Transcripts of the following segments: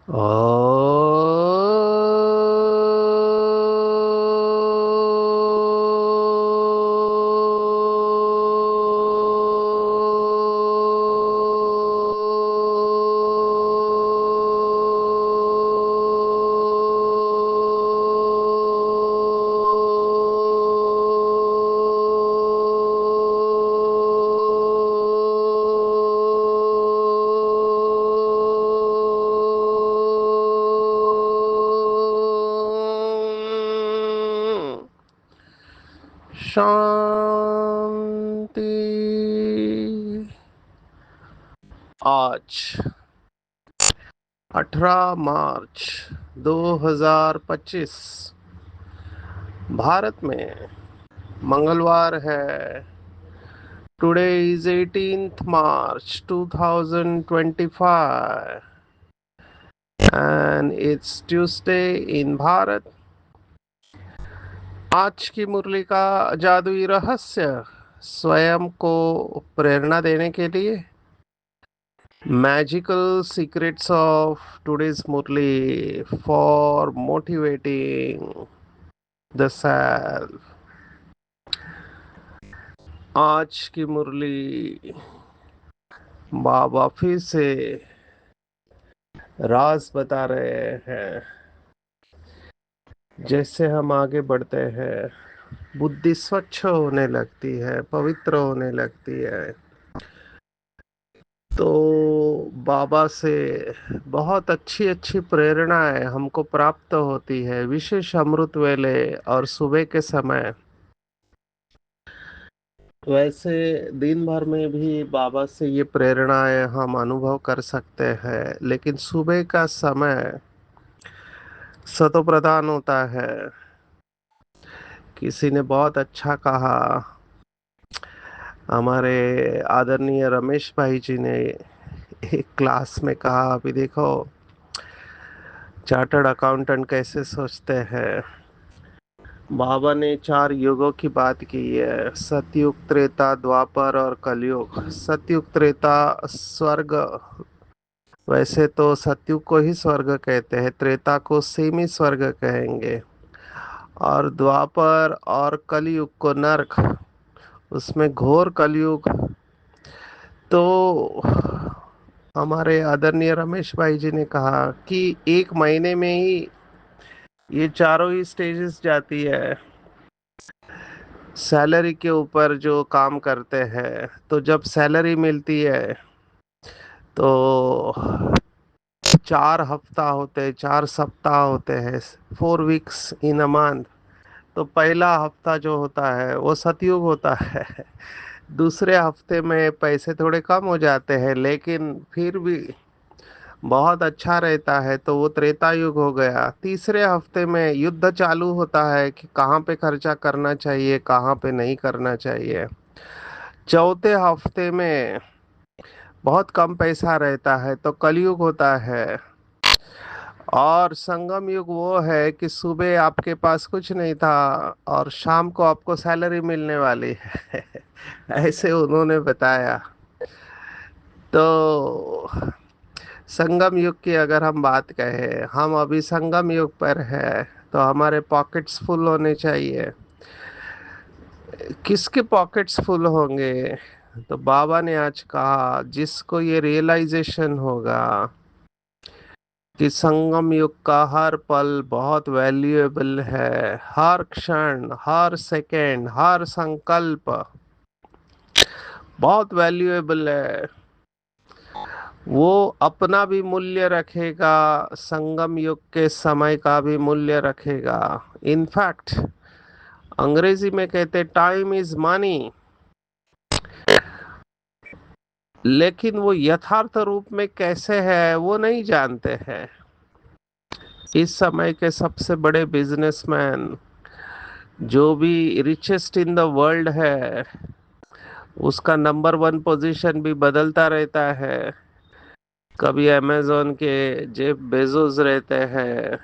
ओ शांति। आज 18 मार्च 2025 भारत में मंगलवार है। Today is 18th March 2025 and it's Tuesday in Bharat. आज की मुरली का जादुई रहस्य स्वयं को प्रेरणा देने के लिए magical secrets of today's Murli for motivating the self. आज की मुरली बाबा फिर से राज बता रहे हैं। जैसे हम आगे बढ़ते हैं बुद्धि स्वच्छ होने लगती है, पवित्र होने लगती है। तो बाबा से बहुत अच्छी अच्छी प्रेरणाएं हमको प्राप्त होती है, विशेष अमृत वेले और सुबह के समय। वैसे दिन भर में भी बाबा से ये प्रेरणाएं हम अनुभव कर सकते हैं, लेकिन सुबह का समय सतो प्रधान होता है। किसी ने बहुत अच्छा कहा, हमारे आदरणीय रमेश भाई जी ने एक क्लास में कहा, अभी देखो चार्टर्ड अकाउंटेंट कैसे सोचते हैं। बाबा ने 4 युगों की बात की है, सतयुग, त्रेता, द्वापर और कलयुग। सतयुग त्रेता स्वर्ग, वैसे तो सतयुग को ही स्वर्ग कहते हैं, त्रेता को सेमी स्वर्ग कहेंगे, और द्वापर और कलयुग को नरक, उसमें घोर कलयुग। तो हमारे आदरणीय रमेश भाई जी ने कहा कि 1 महीने में ही ये चारों ही स्टेजेस जाती है। सैलरी के ऊपर जो काम करते हैं, तो जब सैलरी मिलती है तो 4 हफ्ता होते हैं, 4 सप्ताह होते हैं, 4 वीक्स इन अ मंथ। तो पहला हफ्ता जो होता है वो सतयुग होता है। दूसरे हफ्ते में पैसे थोड़े कम हो जाते हैं, लेकिन फिर भी बहुत अच्छा रहता है, तो वो त्रेता युग हो गया। तीसरे हफ्ते में युद्ध चालू होता है कि कहाँ पे खर्चा करना चाहिए, कहाँ पे नहीं करना चाहिए। चौथे हफ्ते में बहुत कम पैसा रहता है, तो कलयुग होता है। और संगम युग वो है कि सुबह आपके पास कुछ नहीं था और शाम को आपको सैलरी मिलने वाली है। ऐसे उन्होंने बताया। तो संगम युग की अगर हम बात कहें, हम अभी संगम युग पर है, तो हमारे पॉकेट्स फुल होने चाहिए। किसके पॉकेट्स फुल होंगे? तो बाबा ने आज कहा, जिसको ये रियलाइजेशन होगा कि संगम युग का हर पल बहुत वैल्यूएबल है, हर क्षण, हर सेकेंड, हर संकल्प बहुत वैल्यूएबल है, वो अपना भी मूल्य रखेगा, संगम युग के समय का भी मूल्य रखेगा। इनफैक्ट अंग्रेजी में कहते टाइम इज मनी, लेकिन वो यथार्थ रूप में कैसे है वो नहीं जानते हैं। इस समय के सबसे बड़े बिजनेसमैन, जो भी रिचेस्ट इन द वर्ल्ड है, उसका नंबर 1 पोजीशन भी बदलता रहता है। कभी अमेजोन के जेफ बेजोस रहते हैं,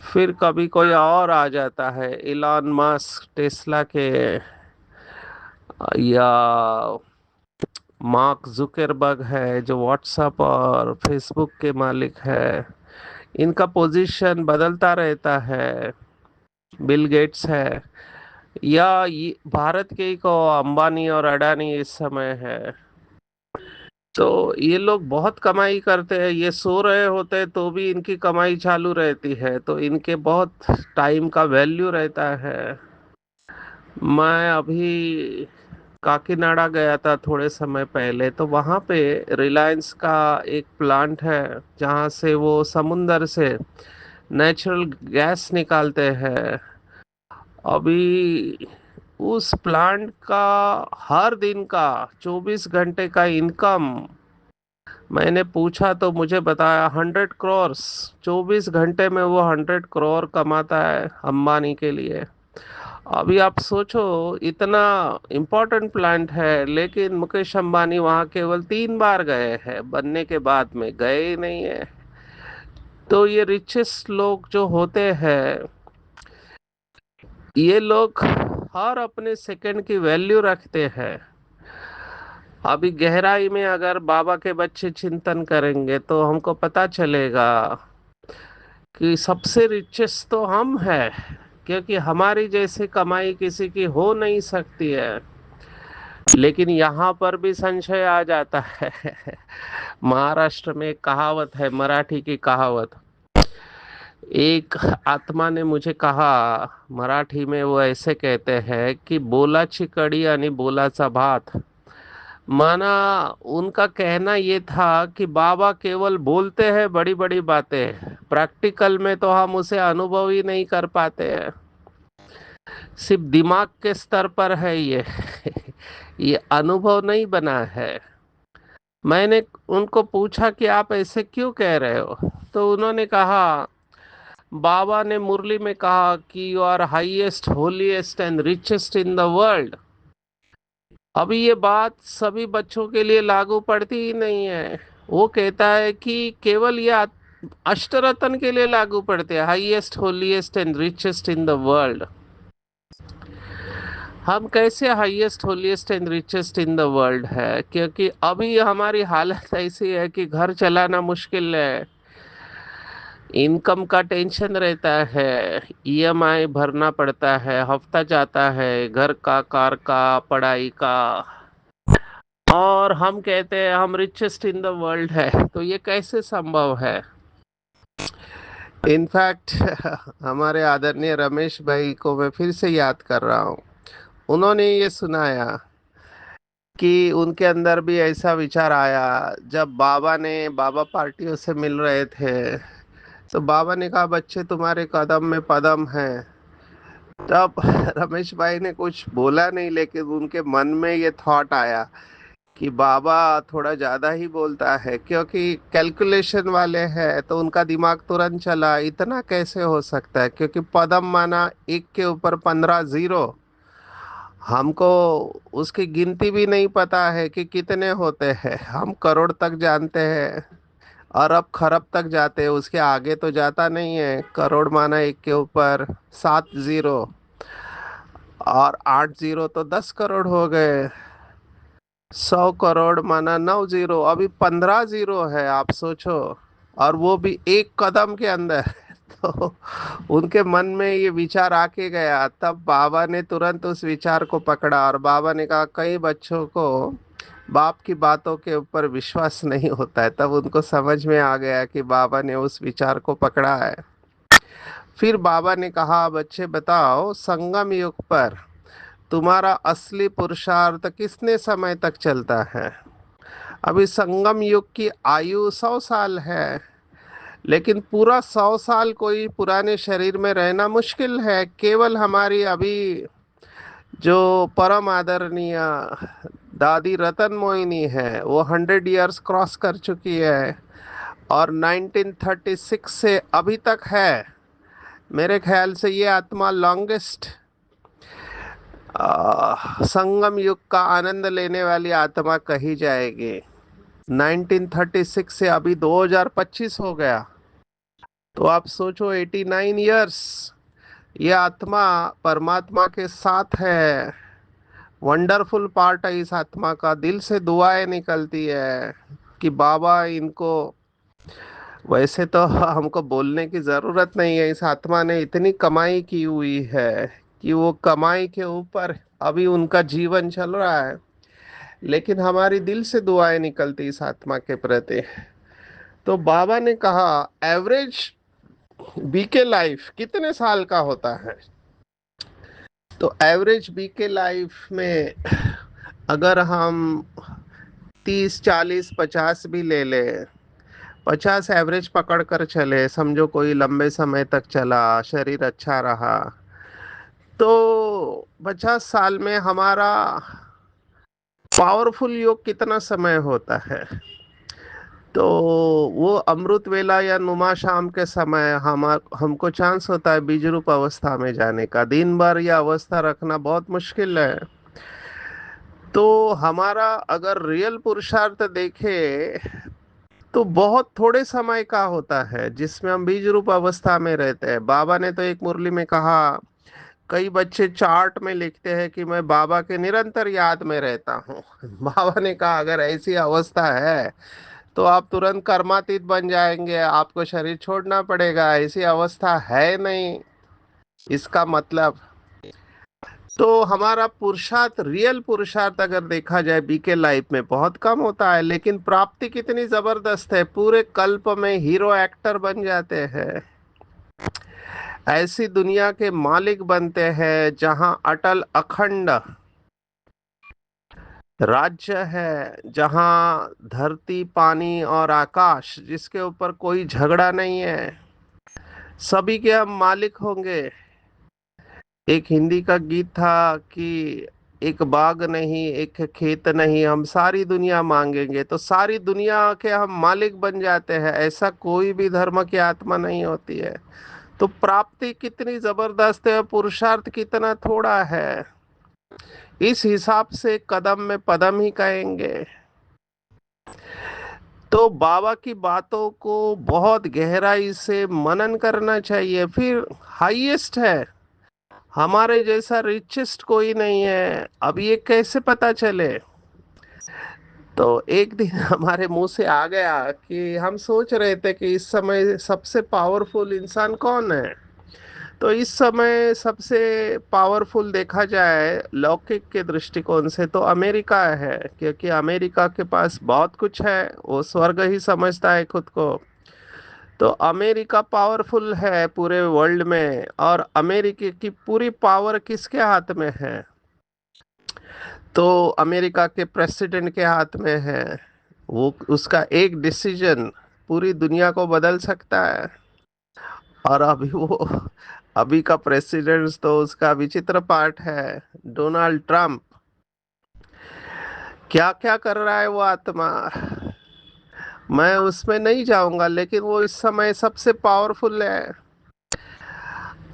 फिर कभी कोई और आ जाता है, इलॉन मस्क टेस्ला के, या मार्क जुकरबर्ग है जो व्हाट्सएप और फेसबुक के मालिक है, इनका पोजीशन बदलता रहता है। बिल गेट्स है, या भारत के ही को अंबानी और अडानी इस समय है। तो ये लोग बहुत कमाई करते हैं, ये सो रहे होते हैं तो भी इनकी कमाई चालू रहती है, तो इनके बहुत टाइम का वैल्यू रहता है। मैं अभी काकीनाडा गया था थोड़े समय पहले, तो वहाँ पे रिलायंस का एक प्लांट है जहाँ से वो समुंदर से नेचुरल गैस निकालते हैं। अभी उस प्लांट का हर दिन का 24 घंटे का इनकम मैंने पूछा तो मुझे बताया 100 करोड़। 24 घंटे में वो 100 करोड़ कमाता है अंबानी के लिए। अभी आप सोचो, इतना इम्पोर्टेंट प्लांट है लेकिन मुकेश अंबानी वहां केवल 3 बार गए हैं, बनने के बाद में गए ही नहीं है। तो ये रिचेस्ट लोग जो होते हैं, ये लोग हर अपने सेकंड की वैल्यू रखते हैं। अभी गहराई में अगर बाबा के बच्चे चिंतन करेंगे तो हमको पता चलेगा कि सबसे रिचेस्ट तो हम हैं, क्योंकि हमारी जैसी कमाई किसी की हो नहीं सकती है। लेकिन यहाँ पर भी संशय आ जाता है। महाराष्ट्र में एक कहावत है, मराठी की कहावत। एक आत्मा ने मुझे कहा, मराठी में वो ऐसे कहते हैं कि बोलाची कडी आणि बोलाचा भात। माना उनका कहना ये था कि बाबा केवल बोलते हैं बड़ी बड़ी बातें, प्रैक्टिकल में तो हम उसे अनुभव ही नहीं कर पाते हैं। सिर्फ दिमाग के स्तर पर है ये। ये अनुभव नहीं बना है। मैंने उनको पूछा कि आप ऐसे क्यों कह रहे हो, तो उन्होंने कहा, बाबा ने मुरली में कहा कि you are highest holiest and richest in the world. अभी ये बात सभी बच्चों के लिए लागू पड़ती ही नहीं है। वो कहता है कि केवल ये अष्टरत्न के लिए लागू पड़ते हैं, highest holiest and richest in the world. हम कैसे highest holiest and richest in the world है, क्योंकि अभी हमारी हालत ऐसी है कि घर चलाना मुश्किल है, इनकम का टेंशन रहता है, ईएमआई भरना पड़ता है, हफ्ता जाता है, घर का, कार का, पढ़ाई का। और हम कहते हैं हम रिचेस्ट इन द वर्ल्ड है, तो ये कैसे संभव है। इनफैक्ट हमारे आदरणीय रमेश भाई को मैं फिर से याद कर रहा हूँ। उन्होंने ये सुनाया कि उनके अंदर भी ऐसा विचार आया, जब बाबा पार्टियों से मिल रहे थे तो बाबा ने कहा, बच्चे तुम्हारे कदम में पदम है। तब रमेश भाई ने कुछ बोला नहीं, लेकिन उनके मन में ये थॉट आया कि बाबा थोड़ा ज्यादा ही बोलता है, क्योंकि कैलकुलेशन वाले हैं, तो उनका दिमाग तुरंत चला, इतना कैसे हो सकता है, क्योंकि पदम माना एक के ऊपर 15 जीरो। हमको उसकी गिनती भी नहीं पता है कि कितने होते हैं। हम करोड़ तक जानते हैं, अरब खरब तक जाते हैं, उसके आगे तो जाता नहीं है। करोड़ माना एक के ऊपर 7 जीरो, और 8 जीरो तो 10 करोड़ हो गए। 100 करोड़ माना 9 जीरो, अभी 15 जीरो है, आप सोचो। और वो भी एक कदम के अंदर। तो उनके मन में ये विचार आके गया, तब बाबा ने तुरंत उस विचार को पकड़ा, और बाबा ने कहा, कई बच्चों को बाप की बातों के ऊपर विश्वास नहीं होता है। तब उनको समझ में आ गया कि बाबा ने उस विचार को पकड़ा है। फिर बाबा ने कहा, बच्चे बताओ, संगम युग पर तुम्हारा असली पुरुषार्थ कितने समय तक चलता है। अभी संगम युग की आयु 100 साल है, लेकिन पूरा 100 साल कोई पुराने शरीर में रहना मुश्किल है। केवल हमारी अभी जो परम आदरणीय दादी रतन मोहिनी है, वो 100 इयर्स क्रॉस कर चुकी है, और 1936 से अभी तक है। मेरे ख्याल से ये आत्मा लॉन्गेस्ट संगम युग का आनंद लेने वाली आत्मा कही जाएगी। 1936 से अभी 2025 हो गया, तो आप सोचो, 89 इयर्स ये आत्मा परमात्मा के साथ है। वंडरफुल पार्ट है इस आत्मा का। दिल से दुआएं निकलती है कि बाबा इनको, वैसे तो हमको बोलने की जरूरत नहीं है, इस आत्मा ने इतनी कमाई की हुई है कि वो कमाई के ऊपर अभी उनका जीवन चल रहा है, लेकिन हमारी दिल से दुआएं निकलती इस आत्मा के प्रति। तो बाबा ने कहा एवरेज बीके लाइफ कितने साल का होता है? तो एवरेज बीके लाइफ में अगर हम 30 40 50 भी ले ले, 50 एवरेज पकड़ कर चले, समझो कोई लंबे समय तक चला, शरीर अच्छा रहा, तो 50 साल में हमारा पावरफुल योग कितना समय होता है? तो वो अमृत वेला या नुमा शाम के समय हमको चांस होता है बीज रूप अवस्था में जाने का। दिन भर यह अवस्था रखना बहुत मुश्किल है। तो हमारा अगर रियल पुरुषार्थ देखे तो बहुत थोड़े समय का होता है जिसमें हम बीज रूप अवस्था में रहते हैं। बाबा ने तो एक मुरली में कहा, कई बच्चे चार्ट में लिखते हैं कि मैं बाबा के निरंतर याद में रहता हूँ। बाबा ने कहा अगर ऐसी अवस्था है तो आप तुरंत कर्मातीत बन जाएंगे, आपको शरीर छोड़ना पड़ेगा। ऐसी अवस्था है नहीं इसका मतलब। तो हमारा पुरुषार्थ, रियल पुरुषार्थ अगर देखा जाए बीके लाइफ में बहुत कम होता है, लेकिन प्राप्ति कितनी जबरदस्त है, पूरे कल्प में हीरो एक्टर बन जाते हैं। ऐसी दुनिया के मालिक बनते हैं जहां अटल अखंड राज्य है, जहां धरती पानी और आकाश जिसके ऊपर कोई झगड़ा नहीं है, सभी के हम मालिक होंगे। एक हिंदी का गीत था कि एक बाग नहीं, एक खेत नहीं, हम सारी दुनिया मांगेंगे। तो सारी दुनिया के हम मालिक बन जाते हैं। ऐसा कोई भी धर्म की आत्मा नहीं होती है। तो प्राप्ति कितनी जबरदस्त है, पुरुषार्थ कितना थोड़ा है। इस हिसाब से कदम में पदम ही कहेंगे। तो बाबा की बातों को बहुत गहराई से मनन करना चाहिए। फिर हाईएस्ट है, हमारे जैसा रिचेस्ट कोई नहीं है। अब ये कैसे पता चले? तो एक दिन हमारे मुंह से आ गया कि हम सोच रहे थे कि इस समय सबसे पावरफुल इंसान कौन है। तो इस समय सबसे पावरफुल देखा जाए लौकिक के दृष्टिकोण से तो अमेरिका है, क्योंकि अमेरिका के पास बहुत कुछ है, वो स्वर्ग ही समझता है खुद को। तो अमेरिका पावरफुल है पूरे वर्ल्ड में, और अमेरिका की पूरी पावर किसके हाथ में है? तो अमेरिका के प्रेसिडेंट के हाथ में है। वो उसका एक डिसीजन पूरी दुनिया को बदल सकता है। और अभी का प्रेसिडेंट तो उसका विचित्र पार्ट है, डोनाल्ड ट्रम्प। क्या क्या कर रहा है वो आत्मा, मैं उसमें नहीं जाऊंगा, लेकिन वो इस समय सबसे पावरफुल है।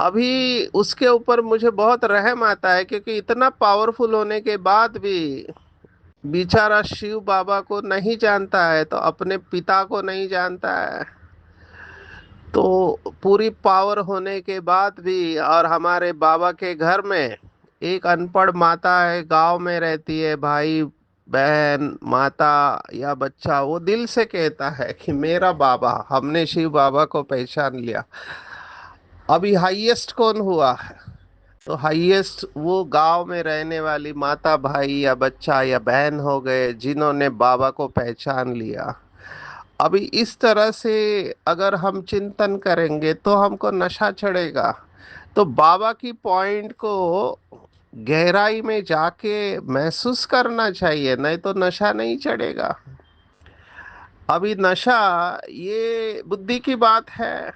अभी उसके ऊपर मुझे बहुत रहम आता है, क्योंकि इतना पावरफुल होने के बाद भी बेचारा शिव बाबा को नहीं जानता है, तो अपने पिता को नहीं जानता है। तो पूरी पावर होने के बाद भी, और हमारे बाबा के घर में एक अनपढ़ माता है, गांव में रहती है, भाई बहन माता या बच्चा वो दिल से कहता है कि मेरा बाबा, हमने शिव बाबा को पहचान लिया। अभी हाईएस्ट कौन हुआ है? तो हाईएस्ट वो गांव में रहने वाली माता, भाई या बच्चा या बहन हो गए जिन्होंने बाबा को पहचान लिया। अभी इस तरह से अगर हम चिंतन करेंगे तो हमको नशा चढ़ेगा। तो बाबा की पॉइंट को गहराई में जाके महसूस करना चाहिए, नहीं तो नशा नहीं चढ़ेगा। अभी नशा ये बुद्धि की बात है।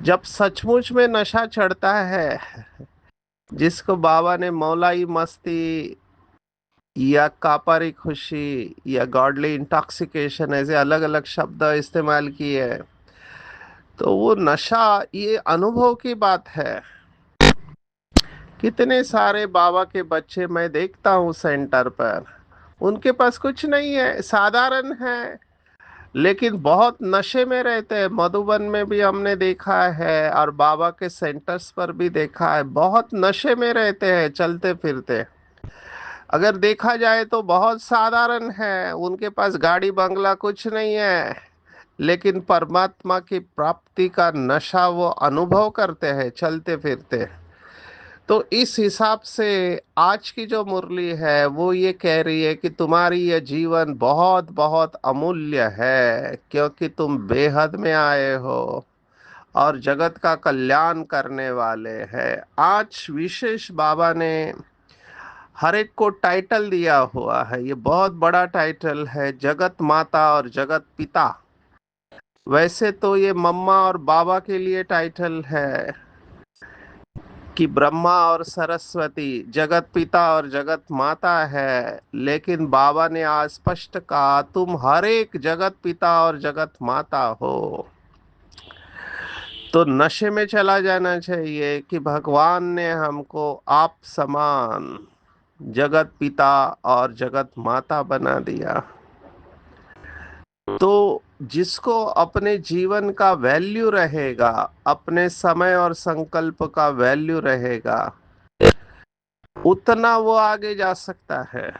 जब सचमुच में नशा चढ़ता है, जिसको बाबा ने मौलाई मस्ती या कापारी खुशी या गॉडली इंटॉक्सिकेशन ऐसे अलग अलग शब्द इस्तेमाल किए हैं, तो वो नशा ये अनुभव की बात है। कितने सारे बाबा के बच्चे मैं देखता हूँ सेंटर पर, उनके पास कुछ नहीं है, साधारण है, लेकिन बहुत नशे में रहते हैं। मधुबन में भी हमने देखा है और बाबा के सेंटर्स पर भी देखा है, बहुत नशे में रहते हैं चलते फिरते। अगर देखा जाए तो बहुत साधारण है, उनके पास गाड़ी बंगला कुछ नहीं है, लेकिन परमात्मा की प्राप्ति का नशा वो अनुभव करते हैं चलते फिरते। तो इस हिसाब से आज की जो मुरली है वो ये कह रही है कि तुम्हारी ये जीवन बहुत बहुत अमूल्य है, क्योंकि तुम बेहद में आए हो और जगत का कल्याण करने वाले हैं। आज विशेष बाबा ने हर एक को टाइटल दिया हुआ है, ये बहुत बड़ा टाइटल है, जगत माता और जगत पिता। वैसे तो ये मम्मा और बाबा के लिए टाइटल है कि ब्रह्मा और सरस्वती जगत पिता और जगत माता है, लेकिन बाबा ने आज स्पष्ट कहा तुम हर एक जगत पिता और जगत माता हो। तो नशे में चला जाना चाहिए कि भगवान ने हमको आप समान जगत पिता और जगत माता बना दिया। तो जिसको अपने जीवन का वैल्यू रहेगा, अपने समय और संकल्प का वैल्यू रहेगा, उतना वो आगे जा सकता है।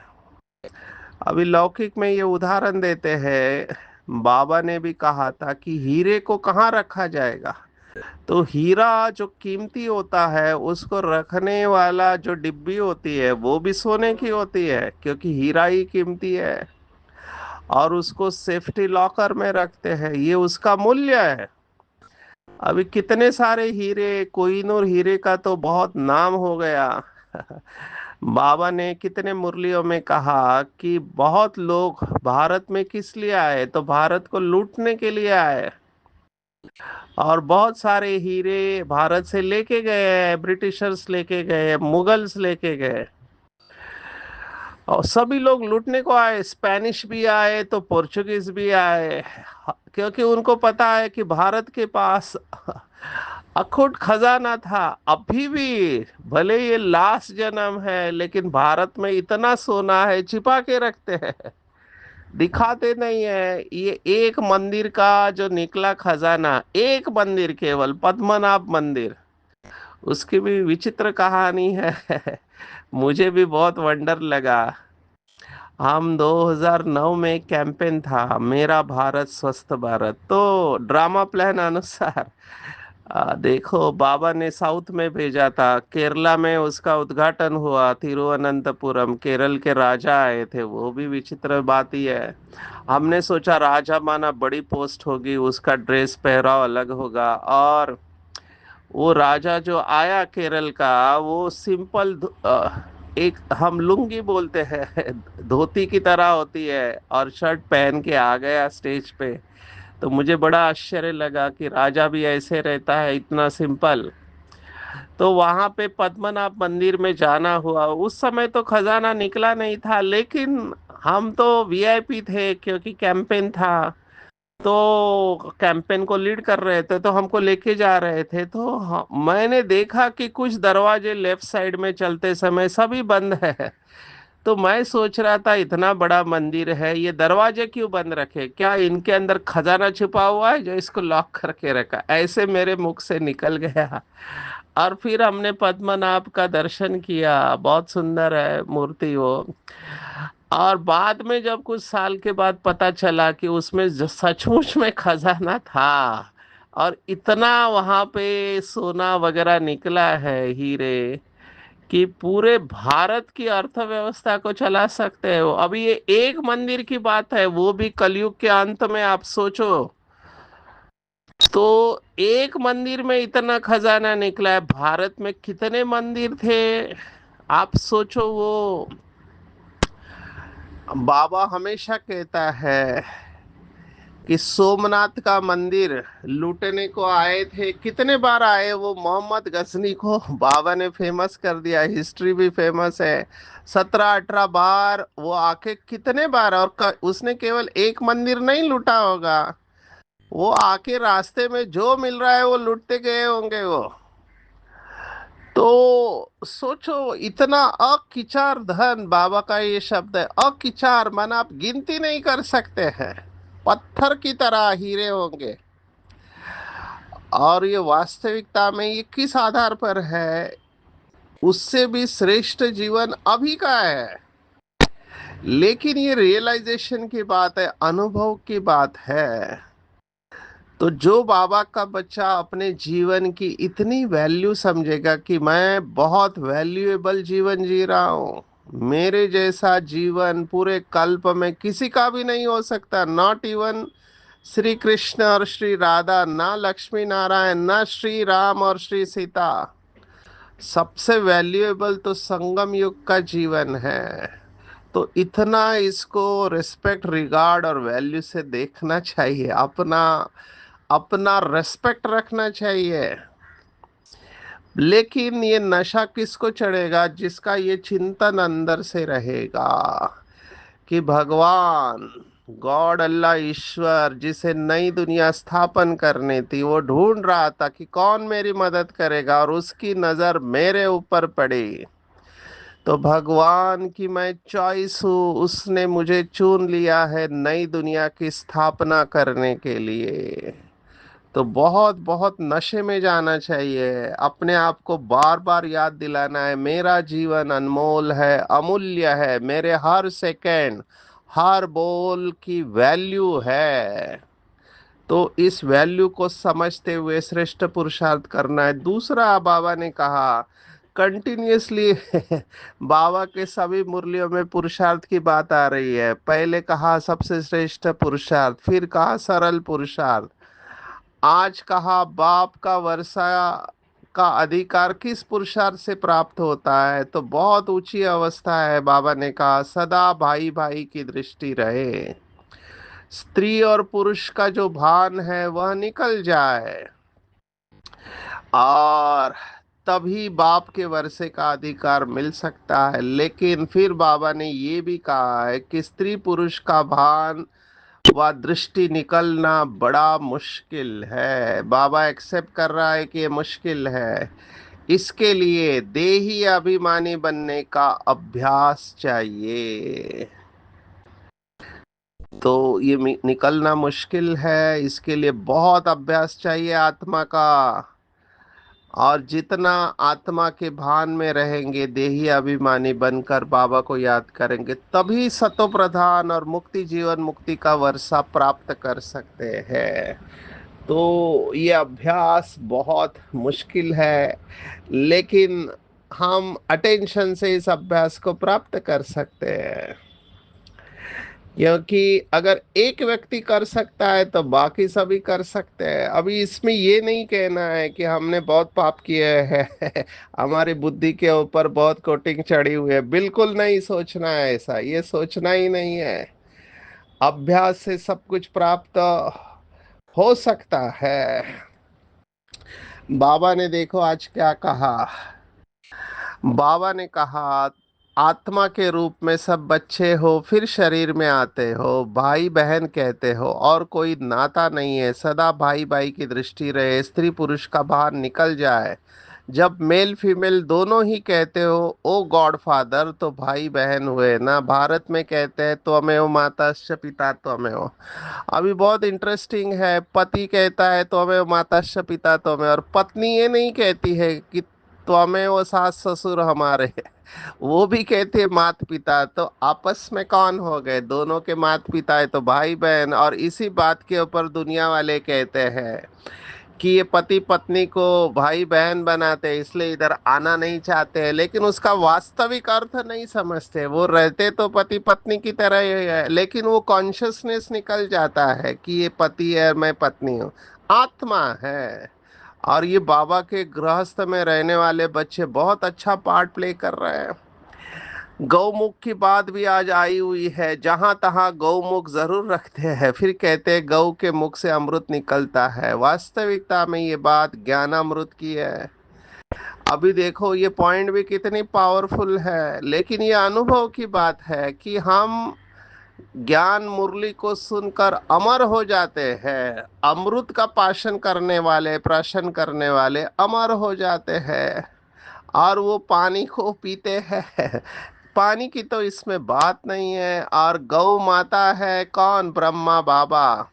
अभी लौकिक में ये उदाहरण देते हैं, बाबा ने भी कहा था कि हीरे को कहाँ रखा जाएगा। तो हीरा जो कीमती होता है उसको रखने वाला जो डिब्बी होती है वो भी सोने की होती है, क्योंकि हीरा ही कीमती है। और उसको सेफ्टी लॉकर में रखते हैं, ये उसका मूल्य है। अभी कितने सारे हीरे, कोहिनूर हीरे का तो बहुत नाम हो गया। बाबा ने कितने मुरलियों में कहा कि बहुत लोग भारत में किस लिए आए, तो भारत को लूटने के लिए आए। और बहुत सारे हीरे भारत से लेके गए हैं, ब्रिटिशर्स लेके गए, मुगल्स लेके गए, और सभी लोग लूटने को आए। स्पेनिश भी आए तो पोर्चुगीज भी आए, क्योंकि उनको पता है कि भारत के पास अखुट खजाना था। अभी भी भले ये लास्ट जन्म है, लेकिन भारत में इतना सोना है छिपा के रखते हैं, दिखाते नहीं है। ये एक मंदिर का जो निकला खजाना, एक मंदिर, केवल पद्मनाभ मंदिर, उसकी भी विचित्र कहानी है। मुझे भी बहुत वंडर लगा। हम 2009 में कैंपेन था मेरा भारत स्वस्थ भारत, तो ड्रामा प्लान अनुसार देखो बाबा ने साउथ में भेजा था, केरला में उसका उद्घाटन हुआ, तिरुवनंतपुरम, केरल के राजा आए थे। वो भी विचित्र बात ही है, हमने सोचा राजा माना बड़ी पोस्ट होगी, उसका ड्रेस पहराव अलग होगा, और वो राजा जो आया केरल का, वो सिंपल एक हम लुंगी बोलते हैं धोती की तरह होती है, और शर्ट पहन के आ गया स्टेज पे। तो मुझे बड़ा आश्चर्य लगा कि राजा भी ऐसे रहता है, इतना सिंपल। तो वहां पे पद्मनाभ मंदिर में जाना हुआ। उस समय तो खजाना निकला नहीं था, लेकिन हम तो वीआईपी थे क्योंकि कैंपेन था। तो कैंपेन को लीड कर रहे थे, तो हमको लेके जा रहे थे। तो मैंने देखा कि कुछ दरवाजे लेफ्ट साइड में चलते समय सभी बंद है। तो मैं सोच रहा था इतना बड़ा मंदिर है, ये दरवाजे क्यों बंद रखे, क्या इनके अंदर खजाना छुपा हुआ है जो इसको लॉक करके रखा, ऐसे मेरे मुख से निकल गया। और फिर हमने पद्मनाभ का दर्शन किया, बहुत सुंदर है मूर्ति वो। और बाद में जब कुछ साल के बाद पता चला कि उसमें सचमुच में खजाना था, और इतना वहां पे सोना वगैरह निकला है, हीरे, कि पूरे भारत की अर्थव्यवस्था को चला सकते हो। अभी ये एक मंदिर की बात है, वो भी कलयुग के अंत में, आप सोचो। तो एक मंदिर में इतना खजाना निकला है, भारत में कितने मंदिर थे, आप सोचो। वो बाबा हमेशा कहता है कि सोमनाथ का मंदिर लूटने को आए थे, कितने बार आए वो, मोहम्मद गजनी को बाबा ने फेमस कर दिया, हिस्ट्री भी फेमस है। 17-18 बार वो आके, कितने बार, और उसने केवल एक मंदिर नहीं लूटा होगा, वो आके रास्ते में जो मिल रहा है वो लूटते गए होंगे वो। तो सोचो, इतना अकिचार धन, बाबा का ये शब्द है, अकिचार माना आप गिनती नहीं कर सकते हैं। पत्थर की तरह हीरे होंगे। और ये वास्तविकता में ये किस आधार पर है? उससे भी श्रेष्ठ जीवन अभी का है। लेकिन ये रियलाइजेशन की बात है, अनुभव की बात है। तो जो बाबा का बच्चा अपने जीवन की इतनी वैल्यू समझेगा कि मैं बहुत वैल्यूएबल जीवन जी रहा हूँ, मेरे जैसा जीवन पूरे कल्प में किसी का भी नहीं हो सकता, नॉट इवन श्री कृष्ण और श्री राधा, ना लक्ष्मी नारायण, ना श्री राम और श्री सीता। सबसे वैल्यूएबल तो संगम युग का जीवन है। तो इतना इसको रिस्पेक्ट, रिगार्ड और वैल्यू से देखना चाहिए, अपना अपना रेस्पेक्ट रखना चाहिए। लेकिन ये नशा किसको चढ़ेगा? जिसका ये चिंतन अंदर से रहेगा कि भगवान, गॉड, अल्लाह, ईश्वर, जिसे नई दुनिया स्थापन करनी थी, वो ढूंढ रहा था कि कौन मेरी मदद करेगा, और उसकी नजर मेरे ऊपर पड़ी। तो भगवान की मैं चॉइस हूँ, उसने मुझे चुन लिया है नई दुनिया की स्थापना करने के लिए। तो बहुत बहुत नशे में जाना चाहिए, अपने आप को बार बार याद दिलाना है, मेरा जीवन अनमोल है, अमूल्य है, मेरे हर सेकंड, हर बोल की वैल्यू है। तो इस वैल्यू को समझते हुए श्रेष्ठ पुरुषार्थ करना है। दूसरा, बाबा ने कहा कंटिन्यूअसली बाबा के सभी मुरलियों में पुरुषार्थ की बात आ रही है। पहले कहा सबसे श्रेष्ठ पुरुषार्थ, फिर कहा सरल पुरुषार्थ, आज कहा बाप का वर्षा का अधिकार किस पुरुषार्थ से प्राप्त होता है। तो बहुत ऊंची अवस्था है। बाबा ने कहा सदा भाई भाई की दृष्टि रहे, स्त्री और पुरुष का जो भान है वह निकल जाए, और तभी बाप के वर्षे का अधिकार मिल सकता है। लेकिन फिर बाबा ने ये भी कहा है कि स्त्री पुरुष का भान व दृष्टि निकलना बड़ा मुश्किल है। बाबा एक्सेप्ट कर रहा है कि ये मुश्किल है। इसके लिए देही अभिमानी बनने का अभ्यास चाहिए। तो ये निकलना मुश्किल है, इसके लिए बहुत अभ्यास चाहिए आत्मा का। और जितना आत्मा के भान में रहेंगे, देही अभिमानी बनकर बाबा को याद करेंगे, तभी सतो प्रधान और मुक्ति, जीवन मुक्ति का वर्षा प्राप्त कर सकते हैं। तो ये अभ्यास बहुत मुश्किल है, लेकिन हम अटेंशन से इस अभ्यास को प्राप्त कर सकते हैं। क्योंकि अगर एक व्यक्ति कर सकता है तो बाकी सभी कर सकते हैं। अभी इसमें ये नहीं कहना है कि हमने बहुत पाप किए हैं हमारी बुद्धि के ऊपर बहुत कोटिंग चढ़ी हुई है, बिल्कुल नहीं सोचना है ऐसा, ये सोचना ही नहीं है। अभ्यास से सब कुछ प्राप्त हो सकता है। बाबा ने देखो आज क्या कहा। बाबा ने कहा आत्मा के रूप में सब बच्चे हो, फिर शरीर में आते हो, भाई बहन कहते हो, और कोई नाता नहीं है, सदा भाई भाई की दृष्टि रहे, स्त्री पुरुष का भार निकल जाए। जब मेल फीमेल दोनों ही कहते हो ओ गॉड फादर, तो भाई बहन हुए ना। भारत में कहते हैं त्वमेव माताश्च पिता त्वमेव। अभी बहुत इंटरेस्टिंग है, पति कहता है त्वमेव माताश्च पिता त्वमेव, और पत्नी ये नहीं कहती है कि त्वमेव सास ससुर हमारे, वो भी कहते हैं माता पिता। तो आपस में कौन हो गए? दोनों के माता पिता है तो भाई बहन। और इसी बात के ऊपर दुनिया वाले कहते हैं कि ये पति पत्नी को भाई बहन बनाते हैं, इसलिए इधर आना नहीं चाहते हैं, लेकिन उसका वास्तविक अर्थ नहीं समझते। वो रहते तो पति पत्नी की तरह ही है, लेकिन वो कॉन्शियसनेस निकल जाता है कि ये पति है, मैं पत्नी हूँ, आत्मा है। और ये बाबा के गृहस्थ में रहने वाले बच्चे बहुत अच्छा पार्ट प्ले कर रहे हैं। गौमुख की बात भी आज आई हुई है, जहां तहां गौमुख जरूर रखते हैं, फिर कहते हैं गौ के मुख से अमृत निकलता है। वास्तविकता में ये बात ज्ञानामृत की है। अभी देखो ये पॉइंट भी कितनी पावरफुल है, लेकिन ये अनुभव की बात है कि हम ज्ञान मुरली को सुनकर अमर हो जाते हैं। अमृत का पाशन करने वाले, प्राशन करने वाले अमर हो जाते हैं, और वो पानी को पीते हैं पानी की तो इसमें बात नहीं है। और गौ माता है कौन? ब्रह्मा बाबा।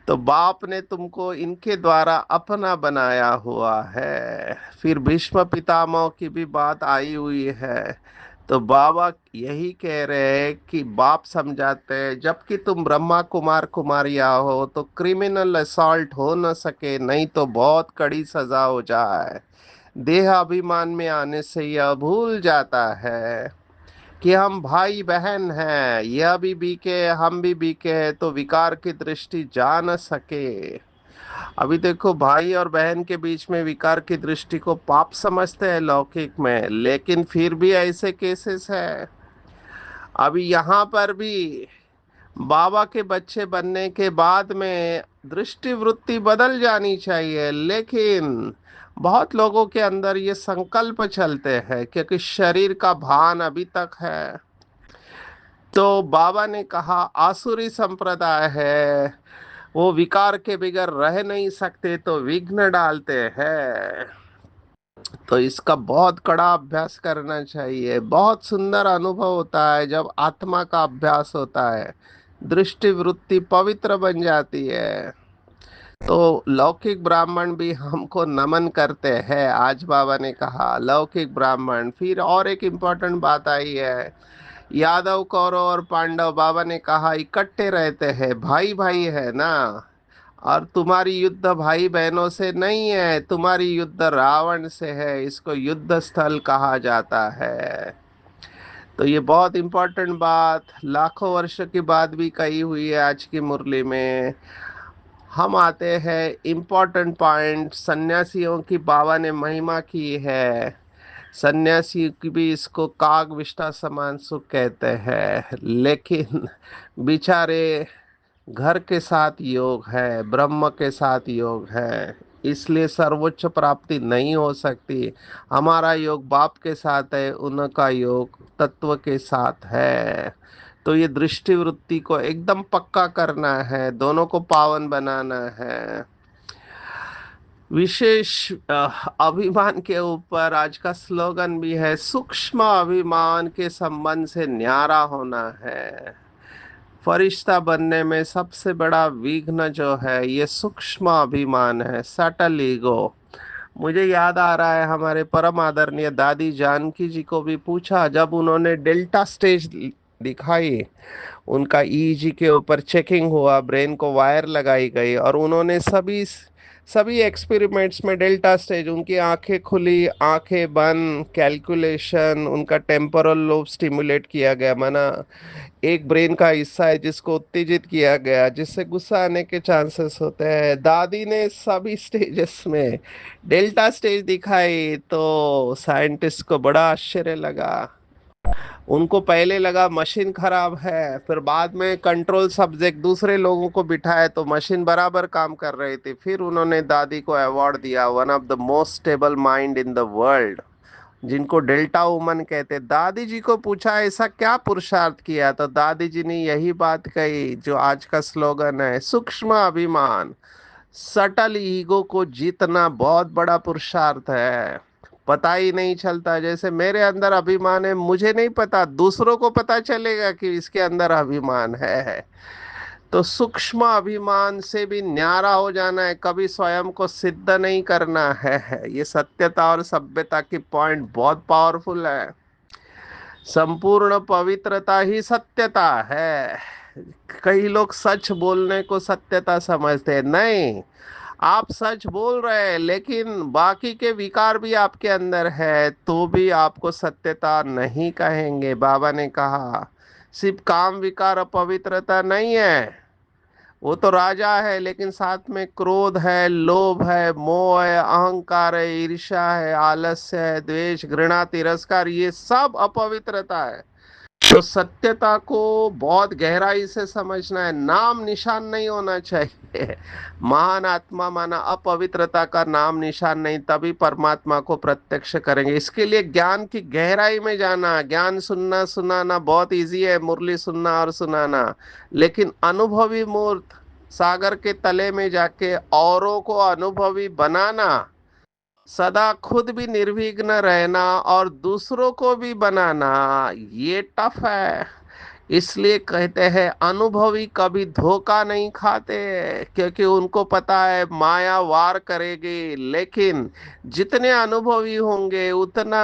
तो बाप ने तुमको इनके द्वारा अपना बनाया हुआ है। फिर भीष्म पितामह की भी बात आई हुई है। तो बाबा यही कह रहे हैं कि बाप समझाते हैं जबकि तुम ब्रह्मा कुमार कुमारिया हो तो क्रिमिनल असॉल्ट हो न सके, नहीं तो बहुत कड़ी सजा हो जाए। देह अभिमान में आने से यह भूल जाता है कि हम भाई बहन हैं, यह भी बीके हम भी बीके हैं, तो विकार की दृष्टि जा न सके। अभी देखो, भाई और बहन के बीच में विकार की दृष्टि को पाप समझते हैं लौकिक में, लेकिन फिर भी ऐसे केसेस है। अभी यहाँ पर भी बाबा के बच्चे बनने के बाद में दृष्टि वृत्ति बदल जानी चाहिए, लेकिन बहुत लोगों के अंदर ये संकल्प चलते हैं क्योंकि शरीर का भान अभी तक है। तो बाबा ने कहा आसुरी संप्रदाय है, वो विकार के बगैर रह नहीं सकते तो विघ्न डालते हैं। तो इसका बहुत कड़ा अभ्यास करना चाहिए। बहुत सुंदर अनुभव होता है जब आत्मा का अभ्यास होता है, दृष्टि वृत्ति पवित्र बन जाती है। तो लौकिक ब्राह्मण भी हमको नमन करते हैं, आज बाबा ने कहा लौकिक ब्राह्मण। फिर और एक इम्पोर्टेंट बात आई है, यादव कौरव और पांडव, बाबा ने कहा इकट्ठे रहते हैं, भाई भाई है ना। और तुम्हारी युद्ध भाई बहनों से नहीं है, तुम्हारी युद्ध रावण से है, इसको युद्ध स्थल कहा जाता है। तो ये बहुत इंपॉर्टेंट बात लाखों वर्ष के बाद भी कही हुई है आज की मुरली में। हम आते हैं इम्पोर्टेंट पॉइंट, सन्यासियों की बाबा ने महिमा की है। सन्यासी की भी इसको काग विष्ठा समान सुख कहते हैं, लेकिन बेचारे घर के साथ योग है, ब्रह्म के साथ योग है, इसलिए सर्वोच्च प्राप्ति नहीं हो सकती। हमारा योग बाप के साथ है, उनका योग तत्व के साथ है। तो ये दृष्टि वृत्ति को एकदम पक्का करना है, दोनों को पावन बनाना है। विशेष अभिमान के ऊपर आज का स्लोगन भी है, सूक्ष्म अभिमान के संबंध से न्यारा होना है। फरिश्ता बनने में सबसे बड़ा विघ्न जो है ये सूक्ष्म अभिमान है, सटल ईगो। मुझे याद आ रहा है हमारे परम आदरणीय दादी जानकी जी को भी पूछा, जब उन्होंने डेल्टा स्टेज दिखाई, उनका ईईजी के ऊपर चेकिंग हुआ, ब्रेन को वायर लगाई गई और उन्होंने सभी सभी एक्सपेरिमेंट्स में डेल्टा स्टेज, उनकी आंखें खुली आंखें बंद, कैलकुलेशन, उनका टेम्पोरल लोब स्टिमुलेट किया गया, माना एक ब्रेन का हिस्सा है जिसको उत्तेजित किया गया, जिससे गुस्सा आने के चांसेस होते हैं। दादी ने सभी स्टेजेस में डेल्टा स्टेज दिखाई तो साइंटिस्ट को बड़ा आश्चर्य लगा। उनको पहले लगा मशीन खराब है, फिर बाद में कंट्रोल सब्जेक्ट दूसरे लोगों को बिठाए तो मशीन बराबर काम कर रही थी। फिर उन्होंने दादी को अवार्ड दिया, one of the most stable mind in the world, जिनको डेल्टा वुमन कहते। दादी जी को पूछा ऐसा क्या पुरुषार्थ किया, तो दादी जी ने यही बात कही जो आज का स्लोगन है, सूक्ष्म अभिमान, सटल ईगो को जीतना बहुत बड़ा पुरुषार्थ है। पता ही नहीं चलता, जैसे मेरे अंदर अभिमान है, मुझे नहीं पता, दूसरों को पता चलेगा कि इसके अंदर अभिमान है। तो सूक्ष्म अभिमान से भी न्यारा हो जाना है, कभी स्वयं को सिद्ध नहीं करना है। ये सत्यता और सभ्यता की पॉइंट बहुत पावरफुल है। संपूर्ण पवित्रता ही सत्यता है। कई लोग सच बोलने को सत्यता समझते हैं, नहीं। आप सच बोल रहे हैं लेकिन बाकी के विकार भी आपके अंदर है, तो भी आपको सत्यता नहीं कहेंगे। बाबा ने कहा सिर्फ काम विकार अपवित्रता नहीं है, वो तो राजा है, लेकिन साथ में क्रोध है, लोभ है, मोह है, अहंकार है, ईर्ष्या है, आलस्य है, द्वेष, घृणा, तिरस्कार, ये सब अपवित्रता है। तो सत्यता को बहुत गहराई से समझना है, नाम निशान नहीं होना चाहिए। महान आत्मा माना अपवित्रता का नाम निशान नहीं, तभी परमात्मा को प्रत्यक्ष करेंगे। इसके लिए ज्ञान की गहराई में जाना। ज्ञान सुनना सुनाना बहुत इजी है, मुरली सुनना और सुनाना, लेकिन अनुभवी मूर्त सागर के तले में जाके औरों को अनुभवी बनाना, सदा खुद भी निर्विघ्न रहना और दूसरों को भी बनाना, ये टफ है। इसलिए कहते हैं अनुभवी कभी धोखा नहीं खाते, क्योंकि उनको पता है माया वार करेगी, लेकिन जितने अनुभवी होंगे उतना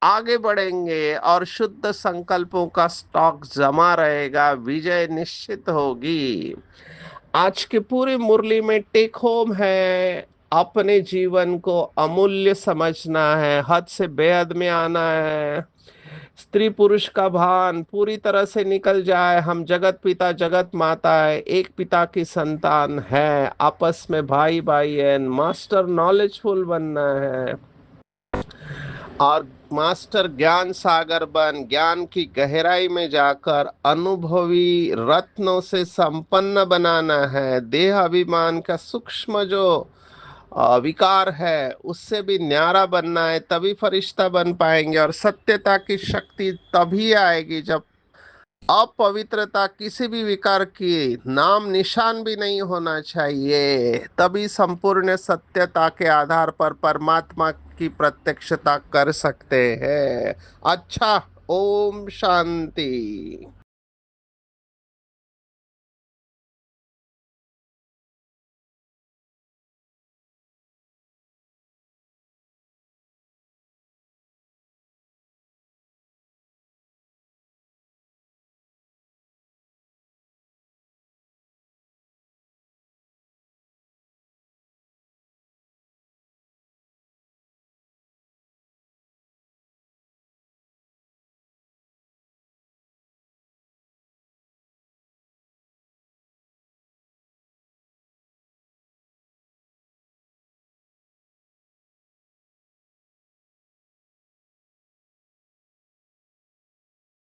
आगे बढ़ेंगे और शुद्ध संकल्पों का स्टॉक जमा रहेगा, विजय निश्चित होगी। आज की पूरी मुरली में टेक होम है, अपने जीवन को अमूल्य समझना है, हद से बेहद में आना है, स्त्री पुरुष का भान पूरी तरह से निकल जाए। हम जगत पिता जगत माता है, एक पिता की संतान है, आपस में भाई भाई है, मास्टर नॉलेजफुल बनना है और मास्टर ज्ञान सागर बन ज्ञान की गहराई में जाकर अनुभवी रत्नों से संपन्न बनाना है। देह अभिमान का सूक्ष्म जो विकार है उससे भी न्यारा बनना है, तभी फरिश्ता बन पाएंगे। और सत्यता की शक्ति तभी आएगी जब अपवित्रता किसी भी विकार की नाम निशान भी नहीं होना चाहिए, तभी संपूर्ण सत्यता के आधार पर परमात्मा की प्रत्यक्षता कर सकते हैं। अच्छा, ओम शांति।